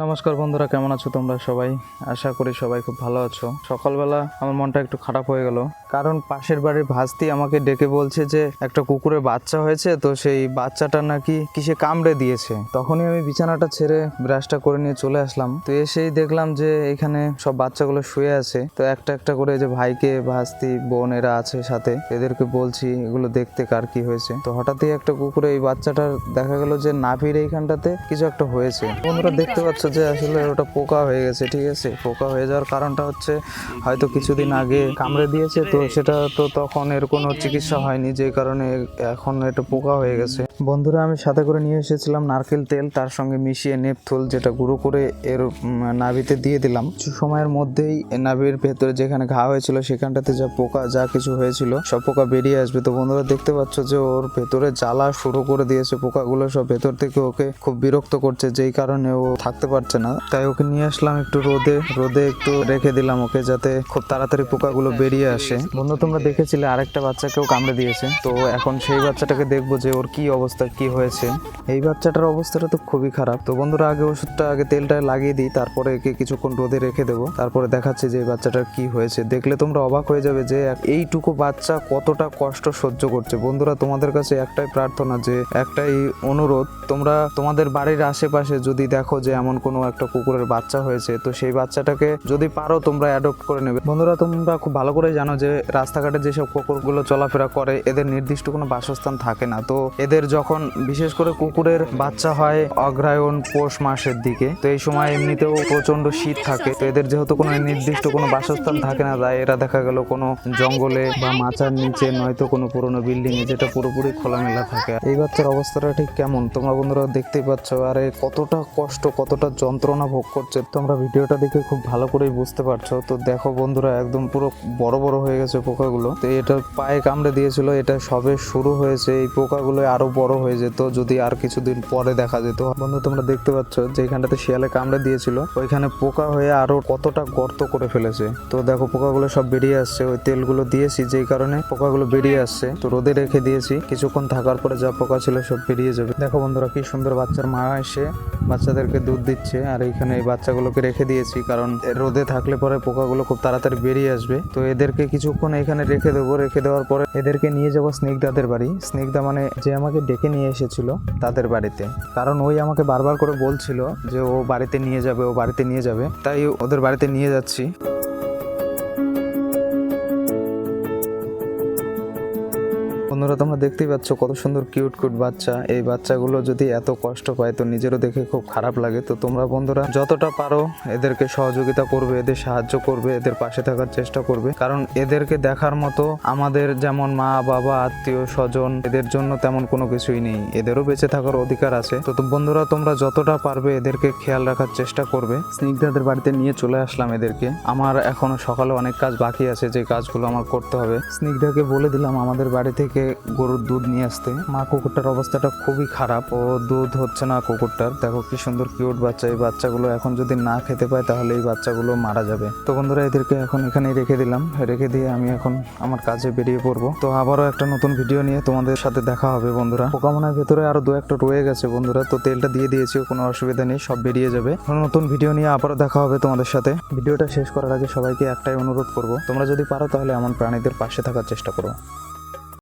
নমস্কার বন্ধুরা, কেমন আছো তোমরা সবাই? আশা করি সবাই খুব ভালো আছো। সকালবেলা আমার মনটা একটু খারাপ হয়ে গেল, কারণ পাশের বাড়ির ভাস্তি আমাকে ডেকে বলছে যে একটা কুকুরের বাচ্চা হয়েছে, তো সেই বাচ্চাটা নাকি কিসে কামড়ে দিয়েছে। তখনই আমি বিছানাটা ছেড়ে ব্রাশটা করে নিয়ে চলে আসলাম। তো এসেই দেখলাম যে এখানে সব বাচ্চাগুলো শুয়ে আছে। তো একটা একটা করে যে ভাইকে, ভাস্তি, বোন এরা আছে সাথে, এদেরকে বলছি এগুলো দেখতে কার কি হয়েছে। তো হঠাৎই একটা কুকুরে এই বাচ্চাটার দেখা গেল যে নাভির এইখানটাতে কিছু একটা হয়েছে। বন্ধুরা দেখতে পাচ্ছ যে আসলে ওটা পোকা হয়ে গেছে। ঠিক আছে, পোকা হয়ে যাওয়ার কারণটা হচ্ছে হয়তো কিছুদিন আগে কামড়ে দিয়েছে, তো সেটা তো তখন এর কোনো চিকিৎসা হয়নি, যে কারণে এখন এটা পোকা হয়ে গেছে। বন্ধুরা আমি সাথে করে নিয়ে এসেছিলাম নারকেল তেল, তার সঙ্গে মিশিয়ে নেপথুল যেটা গুঁড়ো করে এর নাভিতে দিয়ে দিলাম। কিছু সময়ের মধ্যেই নাভির ভেতরে যেখানে ঘা হয়েছিল সেখানটাতে যা পোকা যা কিছু হয়েছিল সব পোকা বেরিয়ে আসবে। তো বন্ধুরা দেখতে পাচ্ছ যে ওর ভেতরে জ্বালা শুরু করে দিয়েছে, পোকাগুলো সব ভেতর থেকে ওকে খুব বিরক্ত করছে, যেই কারণে ও থাকতে পারছে না। তাই ওকে নিয়ে আসলাম একটু রোদে একটু রেখে দিলাম ওকে, যাতে খুব তাড়াতাড়ি পোকাগুলো বেরিয়ে আসে। বন্ধু তোমরা দেখেছিলে আরেকটা বাচ্চাকেও কামড়ে দিয়েছে, তো এখন সেই বাচ্চাটাকে দেখবো যে ওর কি অবস্থা, কি হয়েছে। এই বাচ্চাটার অবস্থাটা তো খুবই খারাপ। তো বন্ধুরা আগে তেলটা লাগিয়ে দিই, তারপরে একে কিছুক্ষণ রোদে রেখে দেবো, তারপরে দেখাচ্ছি যে এই বাচ্চাটার কি হয়েছে। দেখলে তোমরা অবাক হয়ে যাবে যে এইটুকু বাচ্চা কতটা কষ্ট সহ্য করছে। বন্ধুরা তোমাদের কাছে একটাই প্রার্থনা, যে একটাই অনুরোধ, তোমরা তোমাদের বাড়ির আশেপাশে যদি দেখো যে এমন কোনো একটা কুকুরের বাচ্চা হয়েছে, তো সেই বাচ্চাটাকে যদি পারো তোমরা অ্যাডপ্ট করে নেবে। বন্ধুরা তোমরা খুব ভালো করে জানো যে রাস্তাঘাটে যেসব কুকুরগুলো চলাফেরা করে এদের নির্দিষ্ট কোনো বাসস্থান থাকে না। তো এদের যখন বিশেষ করে কুকুরের বাচ্চা হয় অগ্রহায়ণ পৌষ মাসের দিকে, তো এই সময় এমনিতেও প্রচন্ড শীত থাকে। তো এদের যেহেতু কোনো নির্দিষ্ট কোনো বাসস্থান থাকে না, তাই এরা দেখা গেল কোনো জঙ্গলে বা মাচার নিচে, নয়তো কোনো পুরোনো বিল্ডিং এ, যেটা পুরোপুরি খোলামেলা থাকে। এই বাচ্চার অবস্থাটা ঠিক কেমন তোমরা বন্ধুরা দেখতেই পাচ্ছ। আর কতটা কষ্ট, কতটা যন্ত্রণা ভোগ করছে তোমরা ভিডিওটা দেখে খুব ভালো করেই বুঝতে পারছো। তো দেখো বন্ধুরা একদম পুরো বড় বড় হয়ে গেছে পোকাগুলো। তো এটা পায়ে কামড়ে দিয়েছিল, এটা সবে শুরু হয়েছে। এই পোকাগুলো আরো বড় হয়ে যেত যদি আর কিছুদিন পরে দেখা যেত। বন্ধু তোমরা দেখতে পাচ্ছ যে এখানটাতে শিয়ালে কামড়ে দিয়েছিল, ওইখানে পোকা হয়ে আরো কতটা গর্ত করে ফেলেছে। তো দেখো পোকাগুলো সব বেরিয়ে আসছে, ওই তেলগুলো দিয়েছি যেই কারণে পোকাগুলো বেরিয়ে আসছে। তো রোদে রেখে দিয়েছি, কিছুক্ষণ থাকার পরে যা পোকা ছিল সব বেরিয়ে যাবে। দেখো বন্ধুরা কি সুন্দর বাচ্চার মা এসে বাচ্চাদেরকে দুধ দিচ্ছে, আর এইখানে এই বাচ্চাগুলোকে রেখে দিয়েছি, কারণ রোদে থাকলে পরে পোকাগুলো খুব তাড়াতাড়ি বেরিয়ে আসবে। তো এদেরকে কিছুক্ষণ এখানে রেখে দেবো, রেখে দেওয়ার পরে এদেরকে নিয়ে যাবো স্নিগ্ধাদের বাড়ি। স্নিগ্ধা মানে যে আমাকে ডেকে নিয়ে এসেছিল তাদের বাড়িতে, কারণ ওই আমাকে বারবার করে বলছিল যে ও বাড়িতে নিয়ে যাবে, ও বাড়িতে নিয়ে যাবে, তাই ওদের বাড়িতে নিয়ে যাচ্ছি। বন্ধুরা তোমরা দেখতেই পাচ্ছ কত সুন্দর কিউট বাচ্চা। এই বাচ্চাগুলো যদি এত কষ্ট পায় তো নিজেরও দেখে খুব খারাপ লাগে। তো তোমরা বন্ধুরা যতটা পারো এদেরকে সহযোগিতা করবে, এদের সাহায্য করবে, এদের পাশে থাকার চেষ্টা করবে, কারণ এদেরকে দেখার মতো আমাদের যেমন মা বাবা আত্মীয় স্বজন এদের জন্য তেমন কোনো কিছুই নেই, এদেরও বেঁচে থাকার অধিকার আছে। তো বন্ধুরা তোমরা যতটা পারবে এদেরকে খেয়াল রাখার চেষ্টা করবে। স্নিগ্ধাদের বাড়িতে নিয়ে চলে আসলাম এদেরকে। আমার এখনো সকালে অনেক কাজ বাকি আছে, যে কাজগুলো আমার করতে হবে। স্নিগ্ধাকে বলে দিলাম আমাদের বাড়ি থেকে গরুর দুধ নিয়ে আসতে। মা কুকুরটার অবস্থাটা খুবই খারাপ, ও দুধ হচ্ছে না কুকুরটার। দেখো কি সুন্দর কিউট বাচ্চা। এই বাচ্চাগুলো এখন যদি না খেতে পায় তাহলে এই বাচ্চাগুলো মারা যাবে। তো বন্ধুরা এদেরকে এখন এখানেই রেখে দিলাম, রেখে দিয়ে আমি এখন আমার কাজে বেরিয়ে পড়বো। তো আবারও একটা নতুন ভিডিও নিয়ে তোমাদের সাথে দেখা হবে বন্ধুরা। পোকামোনার ভেতরে আরো দু একটা রয়ে গেছে বন্ধুরা, তো তেলটা দিয়ে দিয়েছি, কোনো অসুবিধা নেই, সব বেরিয়ে যাবে। নতুন ভিডিও নিয়ে আবারও দেখা হবে তোমাদের সাথে। ভিডিওটা শেষ করার আগে সবাইকে একটাই অনুরোধ করব, তোমরা যদি পারো তাহলে এমন প্রাণীদের পাশে থাকার চেষ্টা করো।